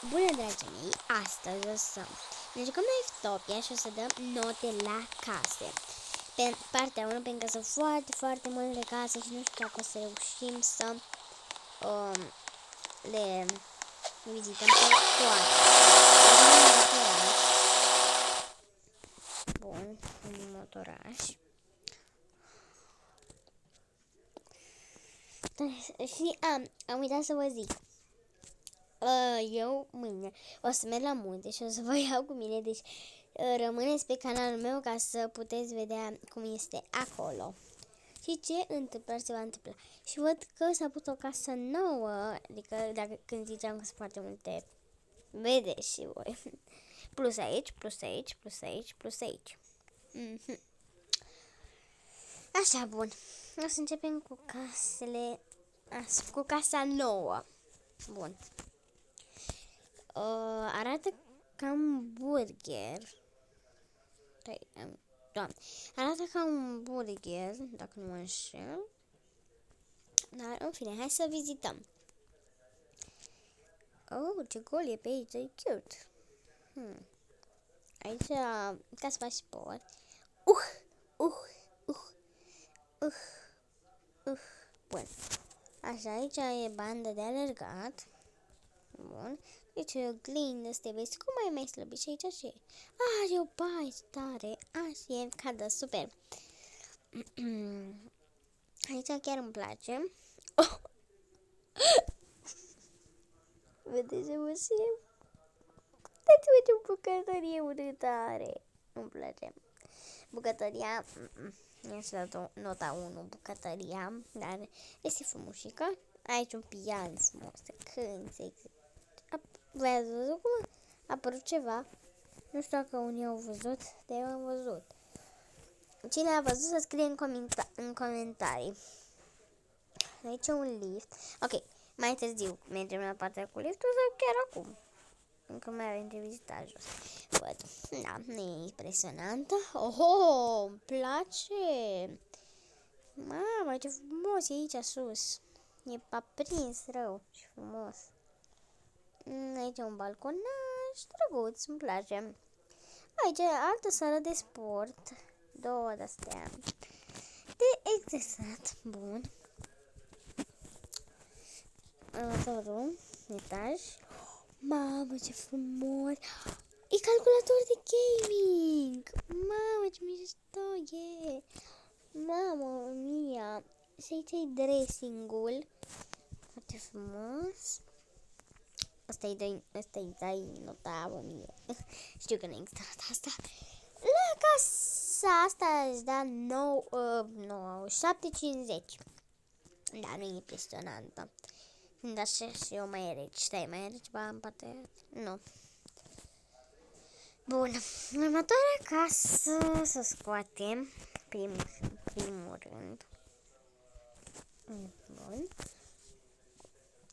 Bună, dragii mei! Astăzi o să ne jucăm la Iftopia și o să dăm note la case. Pe partea 1, pentru că sunt foarte, foarte multe case și nu știu dacă o să reușim să le vizităm pe toate. Bun, un motoraș. Și am uitat să vă zic. Eu mâine o să merg la munte și o să vă iau cu mine, deci rămâneți pe canalul meu ca să puteți vedea cum este acolo și ce se va întâmpla. Și văd că s-a pus o casă nouă, adică când ziceam că sunt foarte multe, vedeți și voi. Plus aici, plus aici, plus aici, plus aici. Așa, bun. O să începem cu casele, cu casa nouă. Bun. Arată ca un burger. Doamne. Arată ca un burger, dacă nu mă înșel. Dar, în fine, hai să vizităm. Oh, ce gol e pe aici, e cute. Aici, ca să faci sport. Bun. Așa, aici e bandă de alergat. Bun. Deci e oglindă, să te vezi cum ai mai slăbit și aici ce e? E o baie tare. Așa e, cadă, super. Aici chiar îmi place. Vedeți ce măsim? Dați-mă ce bucătărie urâtare. Îmi place. Bucătăria, este nota 1, bucătăria, dar este frumușică. Aici un pian frumos, cânti. V-ați văzut cum a apărut ceva? Nu știu dacă unii au văzut, dar eu am văzut. Cine a văzut să scrie în comentarii. Aici un lift. Ok, mai târziu mergem la partea cu liftul sau chiar acum? Încă mai avem de vizitat jos. Văd. Da, nu e impresionantă. Îmi place. Mamă, ce frumos e aici sus. E aprins rău și frumos. Aici e un balconaș drăguț, îmi place. Aici e altă sală de sport. Două de-astea de exersat. Bun. Următorul etaj. Mamă, ce frumos! E calculator de gaming! Mamă, ce mișto e! Mamă mia! Și aici e dressing-ul. Foarte frumos. Asta-i dai nota 1000. Știu că nu există nota asta. La casa asta îți da 7,50. Da, nu e impresionantă. Da, și eu mai reci. Stai, mai reci ceva în partea? Nu. Bun. Următoarea casă să scoatem primul rând. Bun.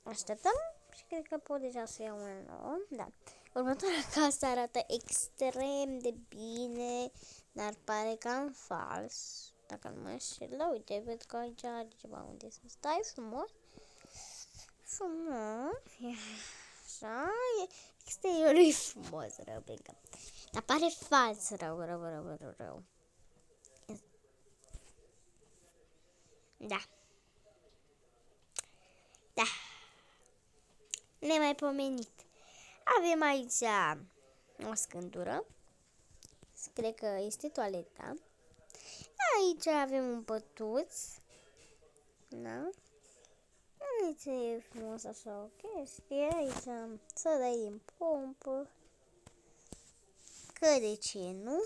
Așteptăm și cred că pot deja să iau una nouă. Da. Următoarea casă arată extrem de bine, dar pare cam fals. Dacă nu mă înșel, uite, văd că aici are ceva unde să stai frumos. Frumos. Așa. Exteriorul e frumos, rău, bine. Dar pare fals rău. Da. Da. Nemaipomenit. Avem aici o scândură. Cred că este toaleta. Aici avem un pătuț. Da. Aici e frumos așa o chestie. Aici să dai în pompă. Că de ce nu?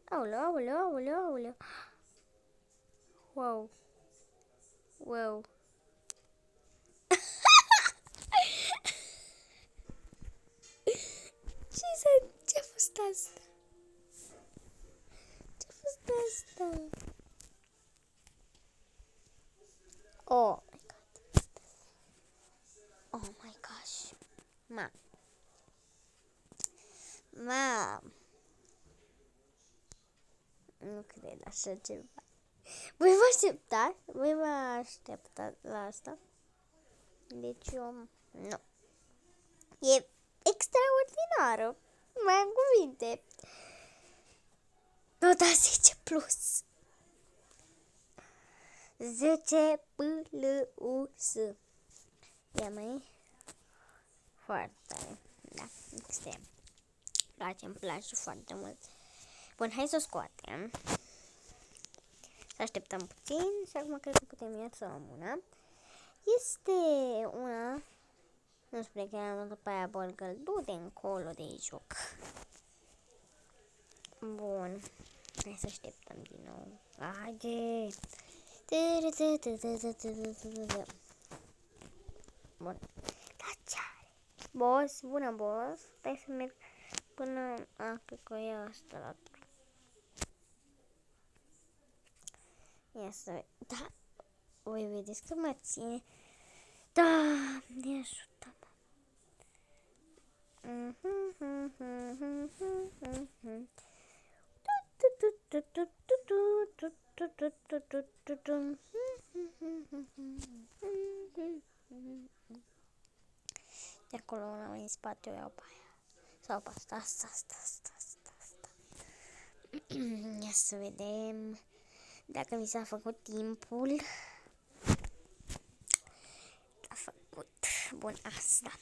Aoleu. Wow. Ce-a fost asta? Oh my god. Oh my gosh. Nu cred așa ceva. Voi vă aștepta la asta? Deci eu nu. E extraordinară. Mai am cuvinte. Nota 10 plus. 10 plus. Ia mai foarte tare. Da, extrem. Îmi place foarte mult. Bun, hai să o scoatem. Să așteptăm puțin și acum cred că putem ia să luăm una. Este una, nu spune că am luat pe aia Bolgăl, du-te încolo de joc. Bun, hai să așteptăm din nou. Haide! Bun, da ce are? Boss, bună boss, stai să merg până, cred că e asta la ia să, da, voi vedeți că mă ține. Da, ne ajută. De acolo una mai în spate, o iau pe aia. Sau pe asta, asta. Ia să vedem dacă mi s-a făcut timpul. A făcut. Bun, asta.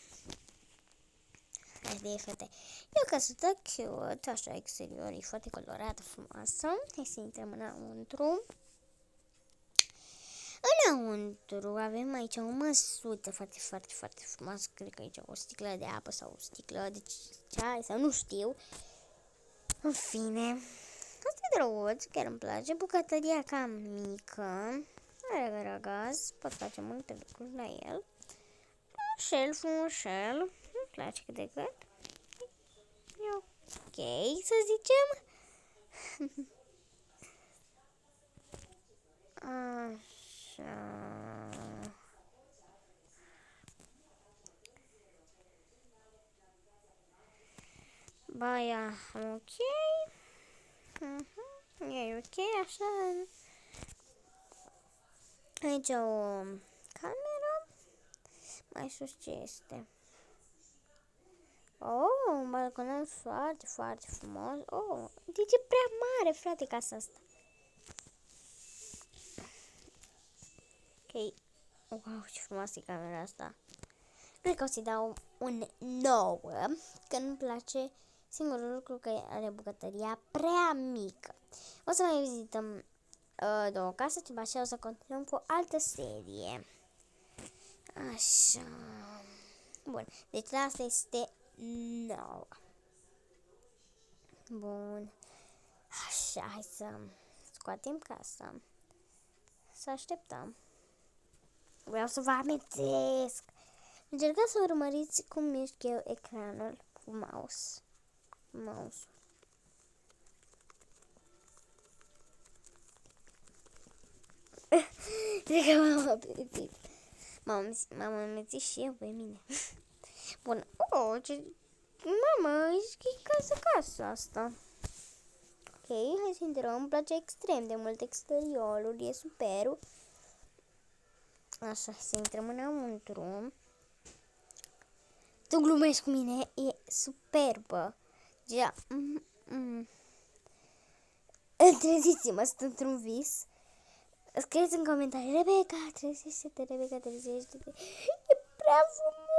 Haide, fete. E o căsuță cute, așa exterior, e foarte colorată, frumoasă. Hai să intrăm înăuntru. Înăuntru avem aici o măsuță foarte frumoasă. Cred că aici o sticlă de apă sau o sticlă de ceai sau nu știu. În fine, asta e drăguț, chiar îmi place. Bucătăria cam mică. Are răgaz, pot face multe lucruri la el. Șel frumușel, îmi place cât de cât. E ok, să zicem. Așa. Baia, ok. E ok, așa. Aici o cameră. Mai sus ce este? Oh, un balconel foarte frumos. Oh, de ce prea mare, frate, casa asta? Ok. Wow, ce frumoasă e camera asta. Cred că o să-i dau un 9, că nu-mi place. Singurul lucru că are bucătăria prea mică. O să mai vizităm două case, după aceea o să continuăm cu o altă serie. Așa. Bun, deci asta este 9. Bun. Așa, hai să scoatem casa. Să așteptăm. Vreau să vă amintesc. Încercați să urmăriți cum mișc eu ecranul cu mouse. Cred că m-am apetit. M-am amețit și eu pe mine. Bun. Oh, ce... Mama, e casa asta. Ok, hai să intrăm. Îmi place extrem de mult exteriorul. E superb. Așa, să intrăm înăuntru. Tu glumești cu mine, e superbă. Ja. Treziți-mă, sunt într-un vis. Scrieți în comentarii, Rebecca, trezește-te. E prea frumoasă.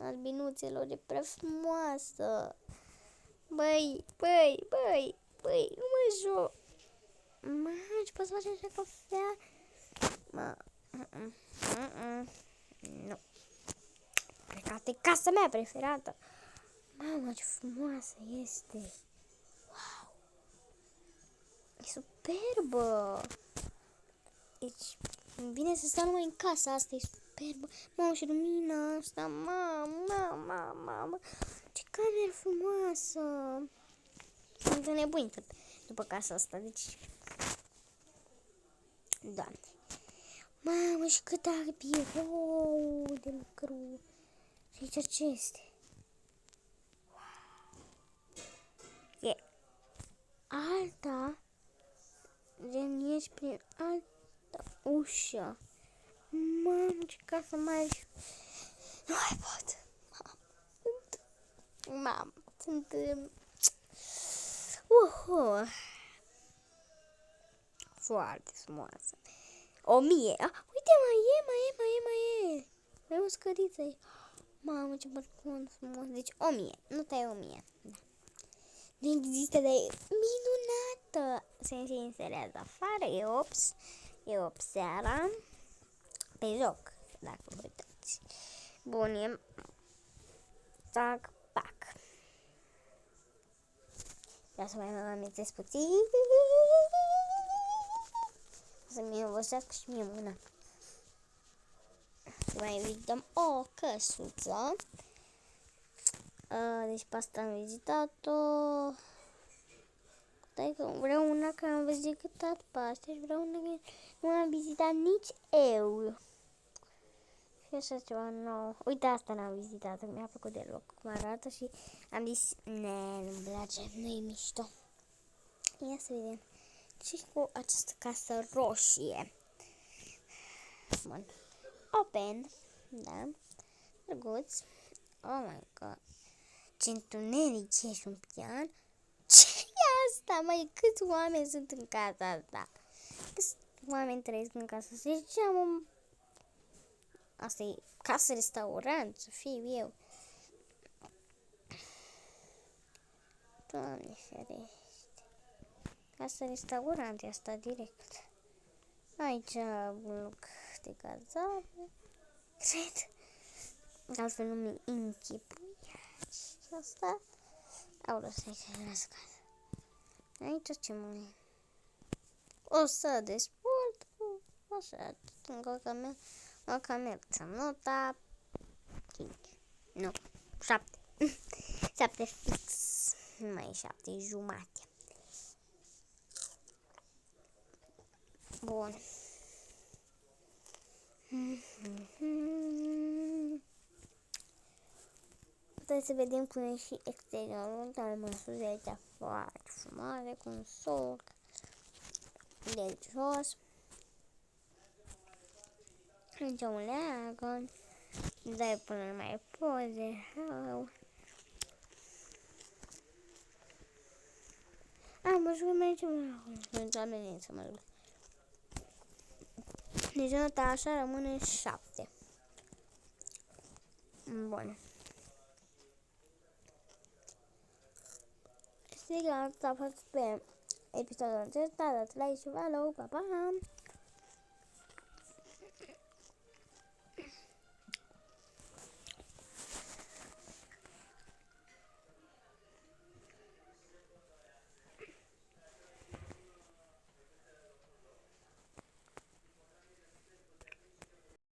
Albinuțelor, e prea frumoasă. Băi, nu mă joc. Ce poți face așa cafea? Nu. Cred că asta e casa mea preferată. Mamă, ce frumoasă este. Wow. E superbă. Deci, îmi vine să stau numai în casa asta, e superbă. Mamă, și lumina asta, mamă. Ce cameră frumoasă. Sunt nebunită după casa asta, deci... Doamne. Mamă, și cât are birou de lucru. Și aici ce este? Wow. E alta. Gen, ieși prin alta ușă. Mamă, ce casă mare. Nu mai pot. Mamă, sunt... Foarte frumoasă. 1000. Uite, mai e. Mai o scăriță. Mamă, ce balcon frumos. Deci 1000. Nu tai 1000. Da. Nu există, dar e minunată. Se inserează afară. E 8 seara. Pe joc, dacă vă uitați. Bun, e... Tac, pac. Vreau să mai mă amintesc puțin. Să-mi obosească și mie mâna. Să mai vizităm o căsuță. Deci pe asta am vizitat-o. Stai că vreau una care am vizitat pe asta și vreau una care nu am vizitat nici eu. Și așa ceva nou. Uite, asta n-am vizitat, mi-a plăcut deloc cum arată și am zis, nu-mi place, nu-i mișto. Ia să vedem. Ce cu această casă roșie? Bun. Open. Da. Drăguț. Oh my god. Ce întuneric e și un pian. Ce e asta? Mai câți oameni sunt în casa asta? Câți oameni trăiesc în casa asta? Deci am... Asta e casă-restaurant, să fiu eu. Doamne ferește. Casă-restaurant e asta direct. Aici un loc de cazare. Cred. Altfel nu mi închipui. Și asta. Au lăsat aici la scară. Aici ce mai e? O să de sport. Așa. O camerță. Nota 5. Nu. 7. 7 fix. Mai 7 jumate. Bun. Puteți să vedem cum e și exteriorul, dar măsuri de aici foarte frumoase, cu un sol de jos. Aici un leagăn, dai până nu mai poze. Mă jucăm aici, pentru oamenii să mă juc. Deci nota așa rămâne 7. Bun. Sigur, asta a fost pe episodul acesta. Dați like și follow. Pa, pa!